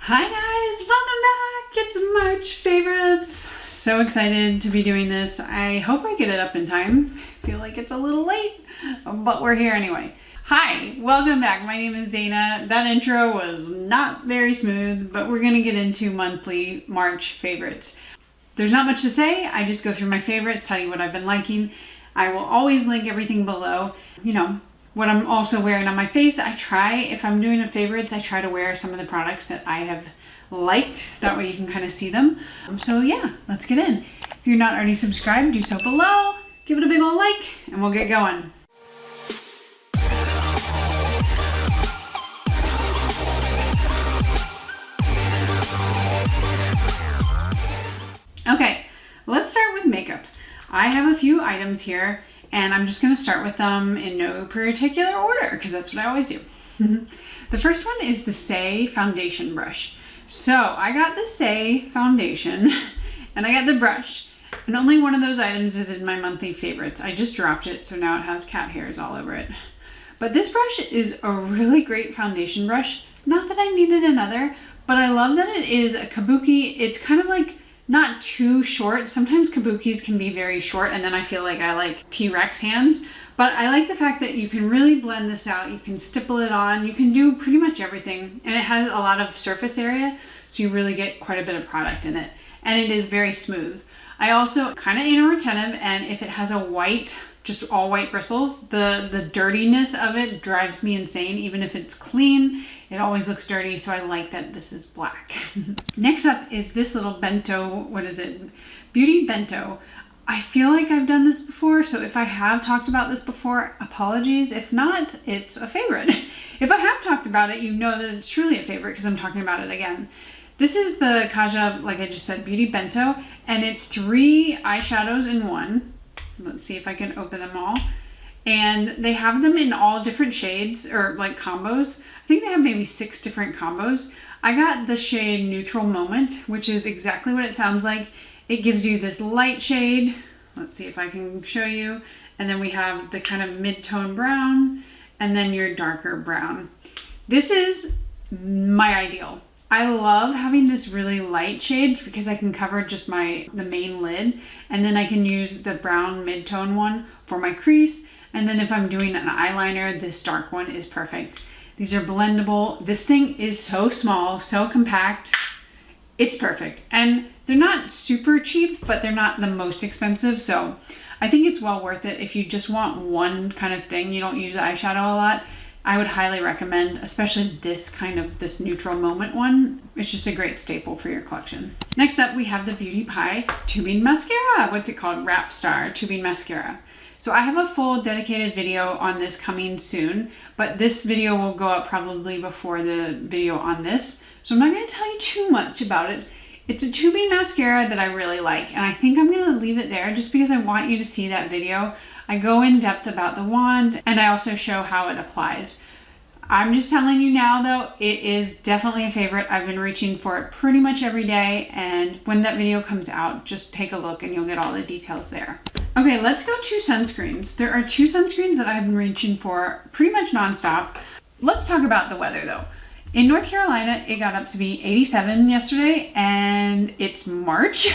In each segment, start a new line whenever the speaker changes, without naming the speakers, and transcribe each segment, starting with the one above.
Hi guys, welcome back. It's March favorites. So excited to be doing this. I hope I get it up in time. I feel like it's a little late, but we're here anyway. Hi, welcome back. My name is Dana. That intro was not very smooth, but we're gonna get into monthly March favorites. There's not much to say. I just go through my favorites, tell you what I've been liking. I will always link everything below. You know, what I'm also wearing on my face, if I'm doing a favorites, I try to wear some of the products that I have liked. That way you can kind of see them. So yeah, let's get in. If you're not already subscribed, do so below. Give it a big old like and we'll get going. Okay, let's start with makeup. I have a few items here and I'm just gonna start with them in no particular order because that's what I always do. The first one is the Saie foundation brush. So I got the Saie foundation and I got the brush, and only one of those items is in my monthly favorites. I just dropped it, so now it has cat hairs all over it. But this brush is a really great foundation brush. Not that I needed another, but I love that it is a kabuki. It's kind of like not too short. Sometimes kabukis can be very short and then I feel like I like T-Rex hands. But I like the fact that you can really blend this out. You can stipple it on. You can do pretty much everything. And it has a lot of surface area, so you really get quite a bit of product in it. And it is very smooth. I also kind of anal retentive, and if it has a white, just all white bristles, the dirtiness of it drives me insane. Even if it's clean, it always looks dirty, so I like that this is black. Next up is this little Bento, what is it? Beauty Bento. I feel like I've done this before, so if I have talked about this before, apologies. If not, it's a favorite. If I have talked about it, you know that it's truly a favorite because I'm talking about it again. This is the Kaja, like I just said, Beauty Bento, and it's 3 eyeshadows in one. Let's see if I can open them all. And they have them in all different shades, or like combos. I think they have maybe 6 different combos. I got the shade Neutral Moment, which is exactly what it sounds like. It gives you this light shade. Let's see if I can show you. And then we have the kind of mid-tone brown and then your darker brown. This is my ideal. I love having this really light shade because I can cover just the main lid, and then I can use the brown mid-tone one for my crease. And then if I'm doing an eyeliner, this dark one is perfect. These are blendable. This thing is so small, so compact. It's perfect. And they're not super cheap, but they're not the most expensive. So I think it's well worth it. If you just want one kind of thing, you don't use eyeshadow a lot, I would highly recommend, especially this Neutral Moment one. It's just a great staple for your collection. Next up, we have the Beauty Pie Tubing Mascara. What's it called? Wrap Star Tubing Mascara. So I have a full dedicated video on this coming soon, but this video will go up probably before the video on this. So I'm not gonna tell you too much about it. It's a tubing mascara that I really like, and I think I'm gonna leave it there just because I want you to see that video. I go in depth about the wand, and I also show how it applies. I'm just telling you now though, it is definitely a favorite. I've been reaching for it pretty much every day, and when that video comes out, just take a look and you'll get all the details there. Okay, let's go to sunscreens. There are 2 sunscreens that I've been reaching for pretty much nonstop. Let's talk about the weather though. In North Carolina, it got up to be 87 yesterday, and it's March.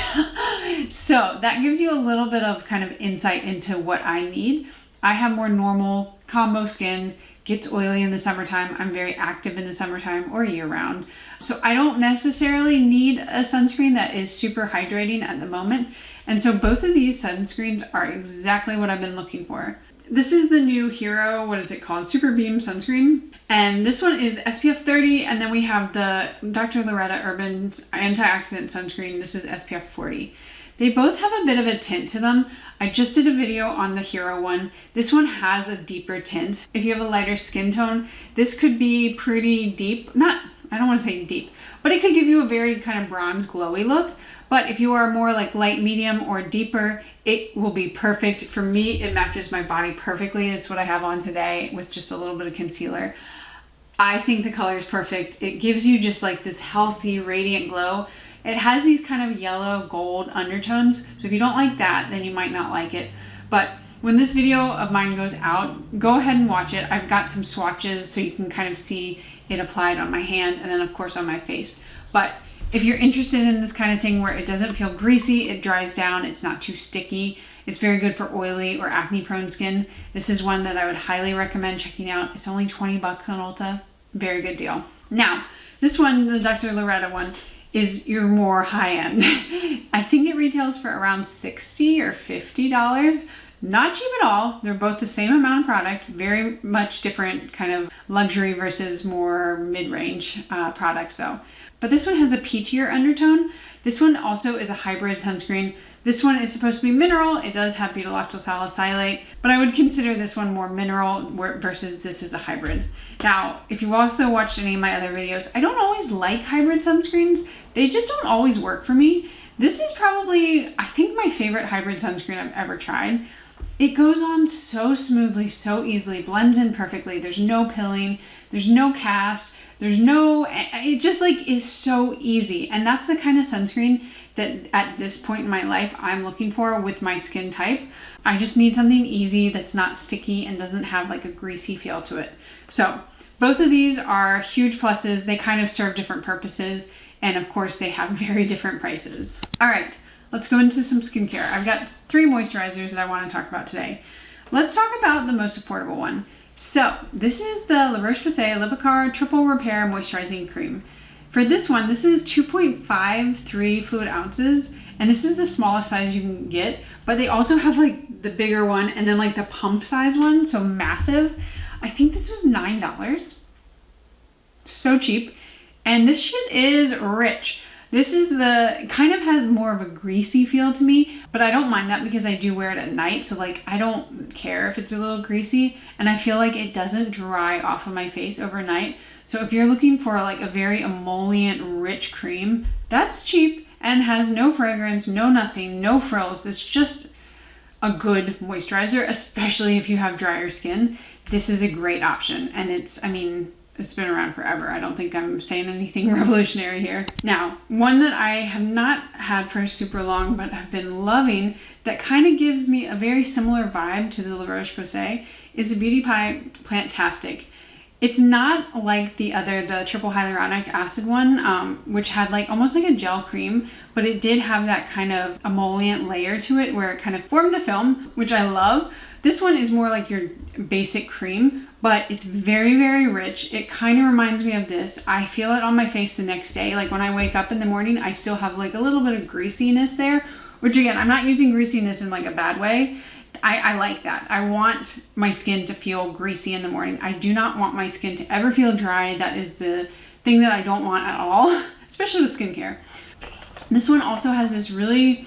So that gives you a little bit of kind of insight into what I need. I have more normal combo skin, gets oily in the summertime. I'm very active in the summertime or year round. So I don't necessarily need a sunscreen that is super hydrating at the moment. And so both of these sunscreens are exactly what I've been looking for. This is the new Hero, what is it called? Superbeam sunscreen. And this one is SPF 30, and then we have the Dr. Loretta Urban Antioxidant sunscreen. This is SPF 40. They both have a bit of a tint to them. I just did a video on the Hero one. This one has a deeper tint. If you have a lighter skin tone, this could be pretty deep. I don't want to say deep, but it could give you a very kind of bronze glowy look. But if you are more like light medium or deeper, it will be perfect. For me, it matches my body perfectly. That's what I have on today with just a little bit of concealer. I think the color is perfect. It gives you just like this healthy, radiant glow. It has these kind of yellow gold undertones. So if you don't like that, then you might not like it. But when this video of mine goes out, go ahead and watch it. I've got some swatches so you can kind of see it applied on my hand and then of course on my face. But if you're interested in this kind of thing where it doesn't feel greasy, it dries down, it's not too sticky, it's very good for oily or acne prone skin, this is one that I would highly recommend checking out. It's only 20 bucks on Ulta. Very good deal. Now, this one, the Dr. Loretta one, is your more high end. I think it retails for around $60 or $50. Not cheap at all. They're both the same amount of product, very much different kind of luxury versus more mid-range products though. But this one has a peachier undertone. This one also is a hybrid sunscreen. This one is supposed to be mineral. It does have beta-lactal salicylate, but I would consider this one more mineral versus this is a hybrid. Now, if you've also watched any of my other videos, I don't always like hybrid sunscreens. They just don't always work for me. This is probably, I think, my favorite hybrid sunscreen I've ever tried. It goes on so smoothly, so easily, blends in perfectly. There's no pilling, there's no cast, it just like is so easy. And that's the kind of sunscreen that at this point in my life I'm looking for with my skin type. I just need something easy that's not sticky and doesn't have like a greasy feel to it. So both of these are huge pluses. They kind of serve different purposes. And of course they have very different prices. All right, let's go into some skincare. I've got 3 moisturizers that I want to talk about today. Let's talk about the most affordable one. So this is the La Roche-Posay Lipikar Triple Repair Moisturizing Cream. For this one, this is 2.53 fluid ounces, and this is the smallest size you can get, but they also have like the bigger one and then like the pump size one, so massive. I think this was $9. So cheap. And this shit is rich. This is kind of has more of a greasy feel to me, but I don't mind that because I do wear it at night. So like, I don't care if it's a little greasy, and I feel like it doesn't dry off of my face overnight. So if you're looking for like a very emollient, rich cream, that's cheap and has no fragrance, no nothing, no frills. It's just a good moisturizer, especially if you have drier skin. This is a great option. And it's been around forever. I don't think I'm saying anything revolutionary here. Now, one that I have not had for super long, but have been loving, that kind of gives me a very similar vibe to the La Roche-Posay, is the Beauty Pie Plantastic. It's not like the triple hyaluronic acid one, which had like almost like a gel cream, but it did have that kind of emollient layer to it where it kind of formed a film, which I love. This one is more like your basic cream, but it's very, very rich. It kind of reminds me of this. I feel it on my face the next day. Like when I wake up in the morning, I still have like a little bit of greasiness there, which again, I'm not using greasiness in like a bad way. I like that. I want my skin to feel greasy in the morning. I do not want my skin to ever feel dry. That is the thing that I don't want at all, especially with skincare. This one also has this really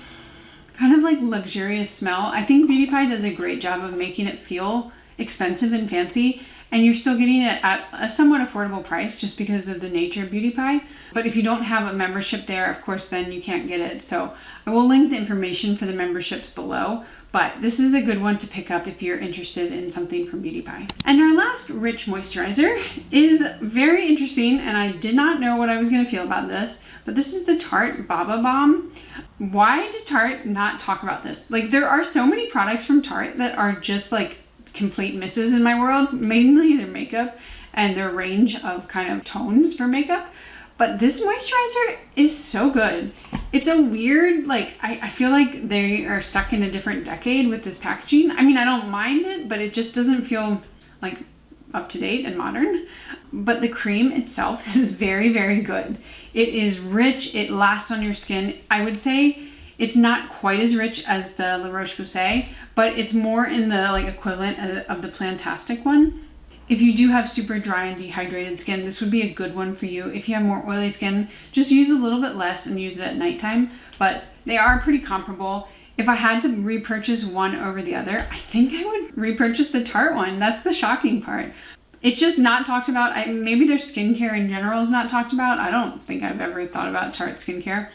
kind of like luxurious smell. I think Beauty Pie does a great job of making it feel expensive and fancy, and you're still getting it at a somewhat affordable price just because of the nature of Beauty Pie. But if you don't have a membership there, of course, then you can't get it. So I will link the information for the memberships below. But this is a good one to pick up if you're interested in something from Beauty Pie. And our last rich moisturizer is very interesting, and I did not know what I was gonna feel about this, but this is the Tarte Baba Balm. Why does Tarte not talk about this? Like, there are so many products from Tarte that are just like complete misses in my world, mainly their makeup and their range of kind of tones for makeup. But this moisturizer is so good. It's a weird, like, I feel like they are stuck in a different decade with this packaging. I mean, I don't mind it, but it just doesn't feel like up to date and modern. But the cream itself is very, very good. It is rich, it lasts on your skin. I would say it's not quite as rich as the La Roche-Posay, but it's more in the like equivalent of the Plantastic one. If you do have super dry and dehydrated skin, this would be a good one for you. If you have more oily skin, just use a little bit less and use it at nighttime, but they are pretty comparable. If I had to repurchase one over the other, I think I would repurchase the Tarte one. That's the shocking part. It's just not talked about. Maybe their skincare in general is not talked about. I don't think I've ever thought about Tarte skincare.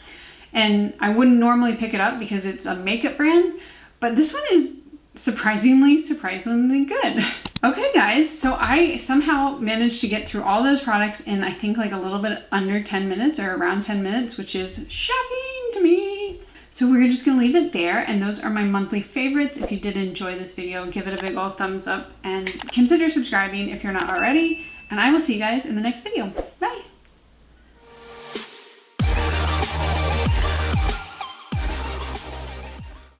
And I wouldn't normally pick it up because it's a makeup brand, but this one is surprisingly good. Okay guys, so I somehow managed to get through all those products in I think like a little bit under 10 minutes or around 10 minutes, which is shocking to me. So we're just gonna leave it there, and those are my monthly favorites. If you did enjoy this video, give it a big old thumbs up and consider subscribing if you're not already. And I will see you guys in the next video. Bye!